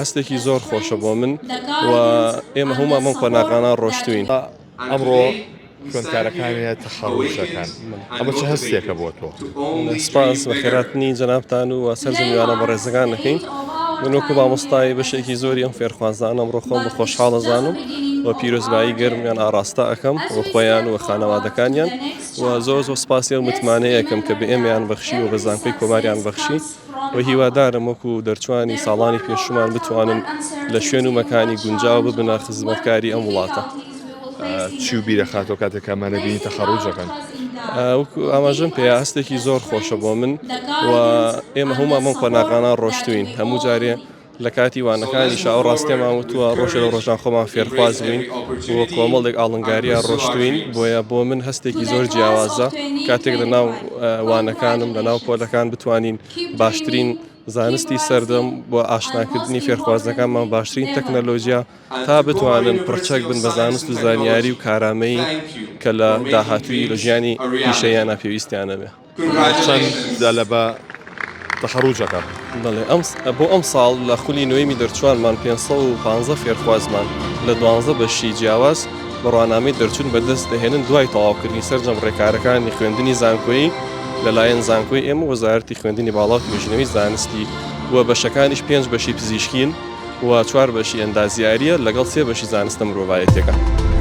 هەستێکی زۆر خۆشە بۆ من و ئێمە هەموومان قۆناغانە ڕۆشتوین. ئەمڕۆ خوێندکارەکانیان تەخەڕوجەکان ئەمە چه هەستێکە بۆ تۆ؟ سپاس بە خێراتنی جەنابتان و سەرجەمیوانە بە ڕێزەکان دەکەین. من وەکو مامۆستای بەشێکی زۆری ئەم فێرخوازانە ئەمڕۆ خۆم بە خۆشحاڵ دەزانم و پیرۆزبایی گەرمیان ئاڕاستە ئەەکەم و خۆیان و خانەوادەکانیان و زۆر سپاسی و متمانەیە یەکەم کە بە ئێمەیان بەخشی و بە زانکۆی کۆماریان بەخشی و هیوادارم وەکو دەرچوانی ساڵانی پێشومان بتوانن لە شوێن و مەکانی گونجاو ببنە خزمەتکاری ئەم وڵاتە. چی و بیرەخاتۆ کاتێک ئەمانە بینی تەخەڕوجەکەن؟ ئاماژەم پێ هەستێکی زۆر خۆشە بۆ من و ئێمە هەموومان قۆناغانە ڕۆشتوین. هەموو جارێ لە کاتی وانەکانیش ئەو ڕاستێمان وتووە ڕۆژێ لە ڕۆژان خۆمان فێرخواز بووین و کۆمەڵێک ئاڵنگاریە ڕۆشتوین، بۆیە بۆ من هەستێکی زۆر جیاوازە کاتێک لەناو وانەکانم لەناو پۆلەکان بتوانین باشترین زانستی سەردەم بۆ ئاشناکردنی فێرخوازەکانمان باشترین تەکنەلۆژیا تا بتوانن پڕچەک بن بە زانست و زانیاری و کارامەیی کە لە داهاتووی لە ژیانی پیشەیانە پێویستیانە بێ. چەنددا لە بە تەخەڕوجەکە؟ بەڵێ بۆ ئەم ساڵ لە خولی نوێمی دەرچوانمان 515 فێرخوازمان لە 12 بەشی جیاواز بە ڕوانامەی دەرچوون بەدەست دەهێنن دوای تەواوکردنی سەرجەم ڕێکارەکانی خوێندنی زانکۆیی لەلایەن زانکۆی ئێمە وەزارەتی خوێندنی باڵا و توێژینەوەی زانستی و بەشەکانیش 5 بەشی پزیشکین و 4 بەشی ئەندازیاریە لەگەڵ 3 بەشی زانستە مرۆڤایەتیەکە.